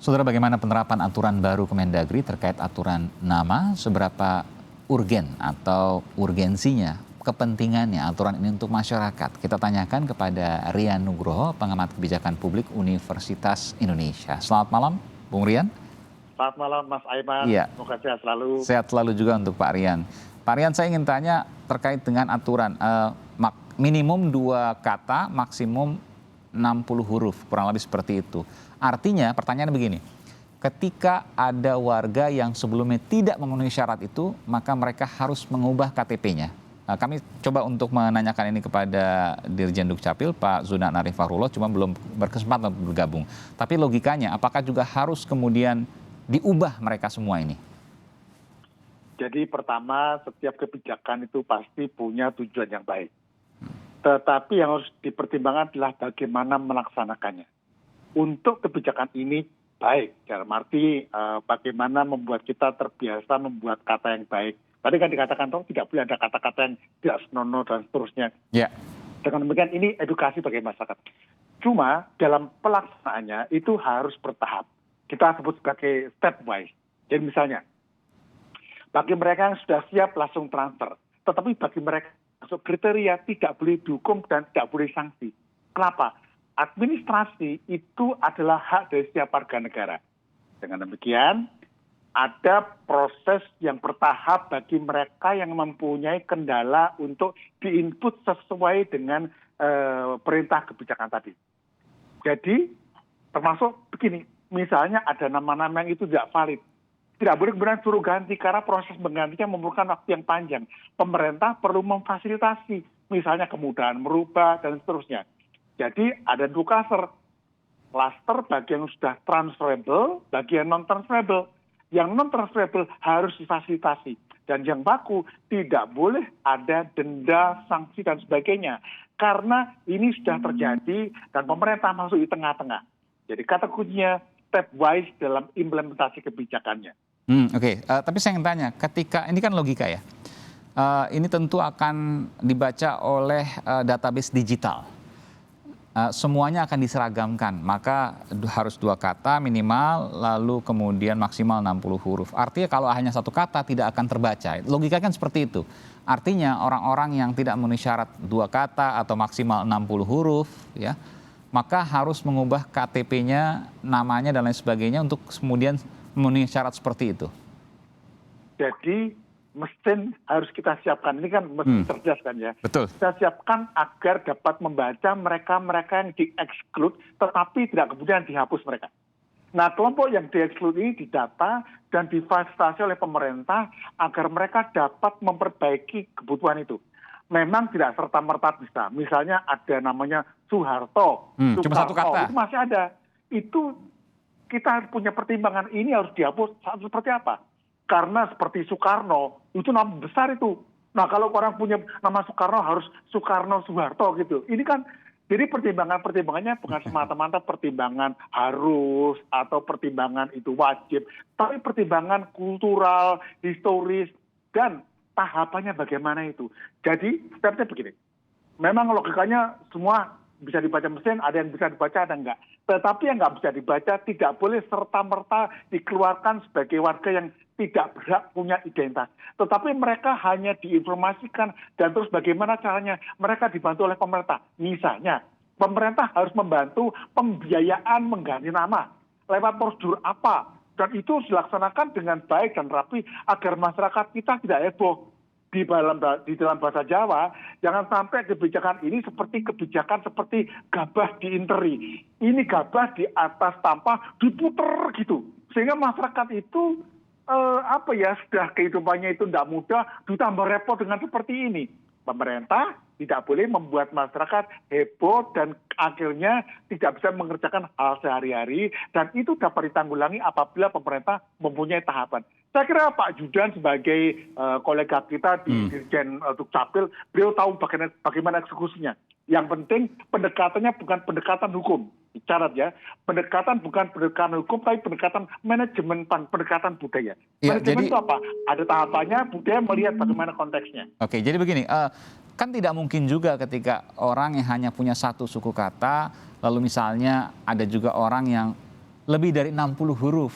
Saudara, bagaimana penerapan aturan baru Kemendagri terkait aturan nama, seberapa urgen atau urgensinya, kepentingannya aturan ini untuk masyarakat? Kita tanyakan kepada Rian Nugroho, pengamat kebijakan publik Universitas Indonesia. Selamat malam, Bung Rian. Selamat malam, Mas Aiman. Iya. Semoga sehat selalu. Sehat selalu juga untuk Pak Rian. Pak Rian, saya ingin tanya terkait dengan aturan minimum 2 kata, maksimum 60 huruf, kurang lebih seperti itu. Artinya pertanyaan begini, ketika ada warga yang sebelumnya tidak memenuhi syarat itu, maka mereka harus mengubah KTP-nya. Kami coba untuk menanyakan ini kepada Dirjen Dukcapil, Pak Zudan Arif Fahrullah, cuma belum berkesempatan untuk bergabung. Tapi logikanya, apakah juga harus kemudian diubah mereka semua ini? Jadi pertama, setiap kebijakan itu pasti punya tujuan yang baik. Tetapi yang harus dipertimbangkan adalah bagaimana melaksanakannya. Untuk kebijakan ini baik, dalam arti bagaimana membuat kita terbiasa membuat kata yang baik. Tadi kan dikatakan tidak boleh ada kata-kata yang tidak senonoh dan seterusnya. Ya. Dengan demikian ini edukasi bagi masyarakat. Cuma dalam pelaksanaannya itu harus bertahap. Kita sebut sebagai stepwise. Jadi misalnya, bagi mereka yang sudah siap langsung transfer. Tetapi bagi mereka masuk kriteria tidak boleh dihukum dan tidak boleh sanksi. Kenapa? Administrasi itu adalah hak dari setiap warga negara. Dengan demikian, ada proses yang bertahap bagi mereka yang mempunyai kendala untuk diinput sesuai dengan perintah kebijakan tadi. Jadi, termasuk begini, misalnya ada nama-nama yang itu tidak valid. Tidak boleh kemudian suruh ganti karena proses menggantinya memerlukan waktu yang panjang. Pemerintah perlu memfasilitasi, misalnya kemudahan merubah dan seterusnya. Jadi ada 2 klaster bagi yang sudah transferable, bagi yang non-transferable. Yang non-transferable harus difasilitasi. Dan yang baku tidak boleh ada denda, sanksi dan sebagainya. Karena ini sudah terjadi dan pemerintah masuk di tengah-tengah. Jadi kata kuncinya stepwise dalam implementasi kebijakannya. Oke. Tapi saya ingin tanya, ketika ini kan logika ya, ini tentu akan dibaca oleh database digital. Semuanya akan diseragamkan, maka harus 2 kata minimal, lalu kemudian maksimal 60 huruf. Artinya kalau hanya 1 kata tidak akan terbaca. Logika kan seperti itu. Artinya orang-orang yang tidak memenuhi syarat 2 kata atau maksimal 60 huruf, ya, maka harus mengubah KTP-nya, namanya dan lain sebagainya untuk kemudian memenuhi syarat seperti itu. Jadi mesin harus kita siapkan, ini kan mesin cerdas kan ya. Betul. Kita siapkan agar dapat membaca mereka-mereka yang di-exclude, tetapi tidak kemudian dihapus mereka. Nah, kelompok yang di-exclude ini didata dan difasilitasi oleh pemerintah agar mereka dapat memperbaiki kebutuhan itu. Memang tidak serta-merta bisa. Misalnya ada namanya Soeharto. Cuma 1 kata. Itu masih ada. Itu kita harus punya pertimbangan, ini harus dihapus seperti apa? Karena seperti Soekarno, itu nama besar itu. Nah, kalau orang punya nama Soekarno harus Soekarno Soeharto gitu. Ini kan, jadi pertimbangannya bukan semata-mata pertimbangan harus atau pertimbangan itu wajib. Tapi pertimbangan kultural, historis, dan tahapannya bagaimana itu. Jadi, stepnya begini. Memang logikanya semua bisa dibaca mesin, ada yang bisa dibaca, ada enggak. Tetapi yang nggak bisa dibaca tidak boleh serta-merta dikeluarkan sebagai warga yang tidak berhak punya identitas. Tetapi mereka hanya diinformasikan dan terus bagaimana caranya mereka dibantu oleh pemerintah. Misalnya, pemerintah harus membantu pembiayaan mengganti nama. Lewat prosedur apa? Dan itu dilaksanakan dengan baik dan rapi agar masyarakat kita tidak heboh. Di dalam bahasa Jawa, jangan sampai kebijakan ini seperti kebijakan seperti gabah diinteri. Ini gabah di atas tampah diputer gitu. Sehingga masyarakat itu sudah kehidupannya itu tidak mudah, ditambah repot dengan seperti ini. Pemerintah tidak boleh membuat masyarakat heboh dan akhirnya tidak bisa mengerjakan hal sehari-hari, dan itu dapat ditanggulangi apabila pemerintah mempunyai tahapan. Saya kira Pak Zudan sebagai kolega kita di Dirjen Dukcapil, beliau tahu bagaimana eksekusinya. Yang penting pendekatannya bukan pendekatan hukum. Syarat ya, pendekatan bukan pendekatan hukum, tapi pendekatan manajemen, pendekatan budaya. Ya, manajemen itu apa? Ada tahapannya, budaya melihat bagaimana konteksnya. Oke, jadi begini, kan tidak mungkin juga ketika orang yang hanya punya 1 suku kata, lalu misalnya ada juga orang yang lebih dari 60 huruf,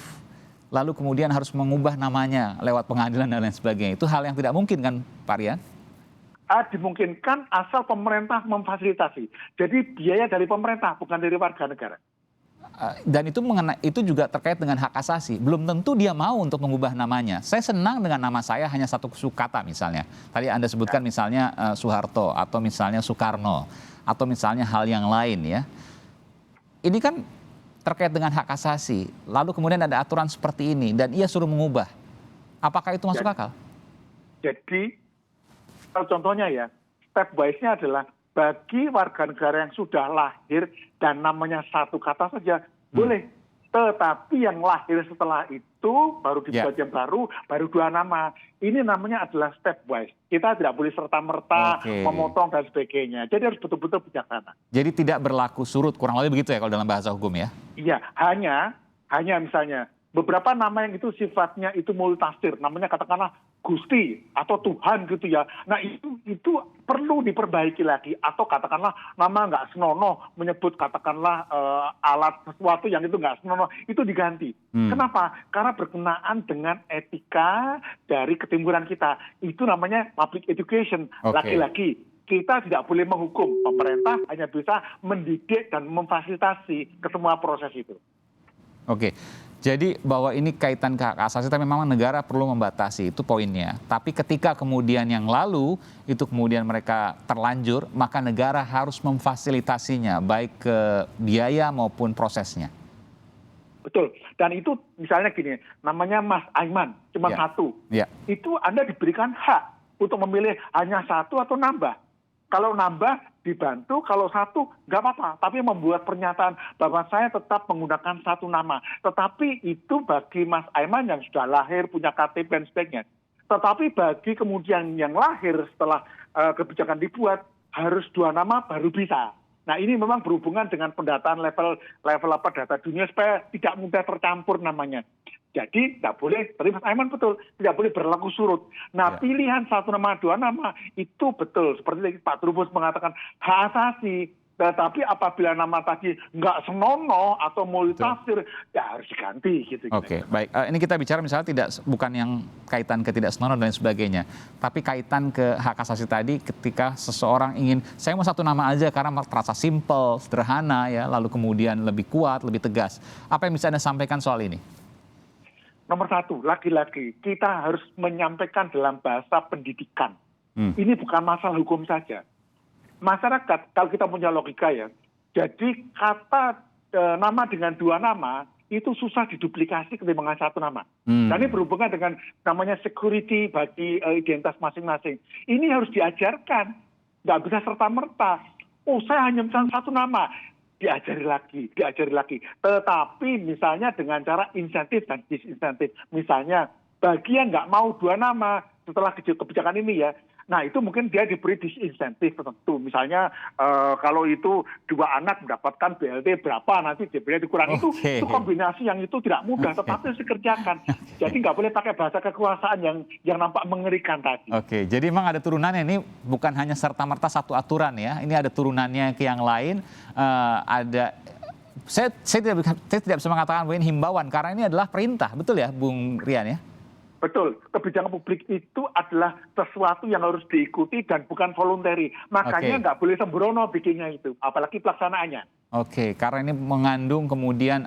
lalu kemudian harus mengubah namanya lewat pengadilan dan lain sebagainya. Itu hal yang tidak mungkin kan, Pak Rian? Dimungkinkan asal pemerintah memfasilitasi. Jadi biaya dari pemerintah, bukan dari warga negara. Dan itu juga terkait dengan hak asasi. Belum tentu dia mau untuk mengubah namanya. Saya senang dengan nama saya hanya satu kata misalnya. Tadi Anda sebutkan misalnya Soeharto atau misalnya Soekarno atau misalnya hal yang lain ya. Ini kan terkait dengan hak asasi. Lalu kemudian ada aturan seperti ini dan ia suruh mengubah. Apakah itu masuk akal? Jadi kalau contohnya ya, step wise-nya adalah bagi warga negara yang sudah lahir dan namanya satu kata saja boleh. Tetapi yang lahir setelah itu baru dibuat yang baru 2 nama. Ini namanya adalah step wise. Kita tidak boleh serta-merta memotong dan sebagainya. Jadi harus betul-betul bijaksana. Jadi tidak berlaku surut, kurang lebih begitu ya kalau dalam bahasa hukum ya? Iya, hanya misalnya beberapa nama yang itu sifatnya itu multitafsir, namanya katakanlah Gusti atau Tuhan gitu ya. Nah itu perlu diperbaiki lagi, atau katakanlah nama nggak senonoh menyebut katakanlah alat sesuatu yang itu nggak senonoh, itu diganti. Kenapa? Karena berkenaan dengan etika dari ketimburan kita. Itu namanya public education. Lagi-lagi kita tidak boleh menghukum, pemerintah hanya bisa mendidik dan memfasilitasi ke semua proses itu. Oke. Jadi bahwa ini kaitan ke hak asasi, tapi memang negara perlu membatasi, itu poinnya. Tapi ketika kemudian yang lalu, itu kemudian mereka terlanjur, maka negara harus memfasilitasinya, baik ke biaya maupun prosesnya. Betul, dan itu misalnya gini, namanya Mas Aiman, cuma satu. Itu Anda diberikan hak untuk memilih hanya satu atau nambah. Kalau nambah dibantu, kalau satu nggak apa-apa. Tapi membuat pernyataan bahwa saya tetap menggunakan satu nama. Tetapi itu bagi Mas Aiman yang sudah lahir, punya KTP dan sebagainya. Tetapi bagi kemudian yang lahir setelah kebijakan dibuat, harus 2 nama baru bisa. Nah ini memang berhubungan dengan pendataan level data dunia supaya tidak mudah tercampur namanya. Jadi tidak boleh, tadi Mas Aiman betul, tidak boleh berlaku surut. Nah pilihan 1 nama, 2 nama itu betul. Seperti Pak Trubus mengatakan hak asasi. Tetapi apabila nama tadi nggak senonoh atau multitafsir, ya harus diganti gitu. Oke, baik. Ini kita bicara misalnya bukan yang kaitan ke tidak senonoh dan sebagainya, tapi kaitan ke hak asasi tadi ketika seseorang ingin, saya mau 1 nama aja karena terasa simple, sederhana ya, lalu kemudian lebih kuat, lebih tegas. Apa yang bisa Anda sampaikan soal ini? Nomor 1, lagi-lagi kita harus menyampaikan dalam bahasa pendidikan. Ini bukan masalah hukum saja. Masyarakat, kalau kita punya logika ya, jadi kata nama dengan 2 nama, itu susah diduplikasi ketimbang 1 nama. Dan ini berhubungan dengan namanya security bagi identitas masing-masing. Ini harus diajarkan, nggak bisa serta-merta. Oh saya hanya misalnya 1 nama. Diajari lagi. Tetapi misalnya dengan cara insentif dan disinsentif. Misalnya bagi yang nggak mau 2 nama setelah kebijakan ini ya, nah itu mungkin dia diberi disinsentif tertentu. Misalnya kalau itu 2 anak mendapatkan BLT berapa, nanti diberi dikurangi. Itu kombinasi yang itu tidak mudah, tetapi harus dikerjakan. Jadi nggak boleh pakai bahasa kekuasaan yang nampak mengerikan tadi. Oke, jadi memang ada turunannya, ini bukan hanya serta-merta satu aturan ya, ini ada turunannya ke yang lain. Saya tidak bisa mengatakan bahwa ini himbauan, karena ini adalah perintah, betul ya Bung Rian ya? Betul, kebijakan publik itu adalah sesuatu yang harus diikuti dan bukan voluntary. Makanya nggak boleh sembrono bikinnya itu, apalagi pelaksanaannya. Oke, karena ini mengandung kemudian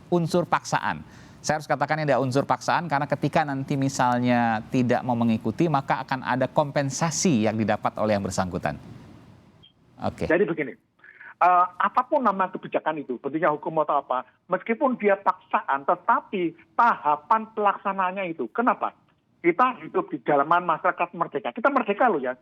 unsur paksaan. Saya harus katakan ini ada unsur paksaan karena ketika nanti misalnya tidak mau mengikuti, maka akan ada kompensasi yang didapat oleh yang bersangkutan. Oke. Jadi begini, apapun nama kebijakan itu, bentuknya hukum atau apa, meskipun dia paksaan, tetapi tahapan pelaksanaannya itu. Kenapa? Kita hidup di dalaman masyarakat merdeka. Kita merdeka loh ya.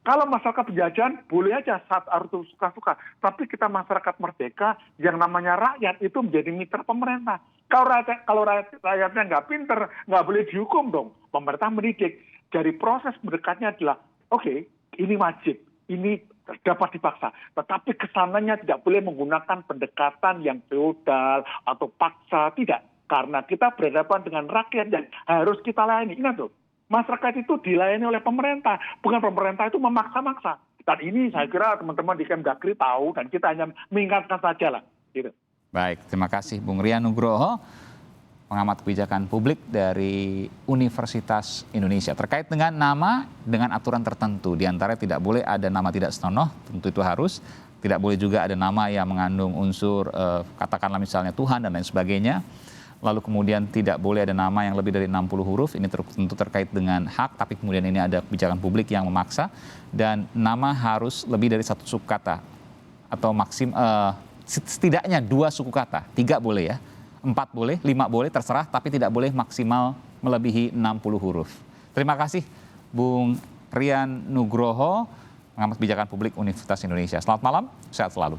Kalau masyarakat penjajahan, boleh aja saat harus suka-suka. Tapi kita masyarakat merdeka, yang namanya rakyat itu menjadi mitra pemerintah. Kalau rakyatnya nggak pinter, nggak boleh dihukum dong. Pemerintah mendidik. Dari proses mendekatnya adalah, oke, ini wajib, ini dapat dipaksa. Tetapi kesananya tidak boleh menggunakan pendekatan yang feodal atau paksa. Tidak. Karena kita berhadapan dengan rakyat dan harus kita layani. Ingat loh, masyarakat itu dilayani oleh pemerintah. Bukan pemerintah itu memaksa-maksa. Dan ini saya kira teman-teman di Kemdagri tahu dan kita hanya mengingatkan saja lah. Gitu. Baik, terima kasih Bung Rian Nugroho, pengamat kebijakan publik dari Universitas Indonesia. Terkait dengan nama, dengan aturan tertentu, diantaranya tidak boleh ada nama tidak senonoh, tentu itu harus. Tidak boleh juga ada nama yang mengandung unsur, katakanlah misalnya Tuhan dan lain sebagainya. Lalu kemudian tidak boleh ada nama yang lebih dari 60 huruf, ini tentu terkait dengan hak, tapi kemudian ini ada kebijakan publik yang memaksa. Dan nama harus lebih dari satu suku kata, atau setidaknya 2 suku kata, 3 boleh ya, 4 boleh, 5 boleh, terserah, tapi tidak boleh maksimal melebihi 60 huruf. Terima kasih Bung Rian Nugroho, pengamat kebijakan publik Universitas Indonesia. Selamat malam, sehat selalu.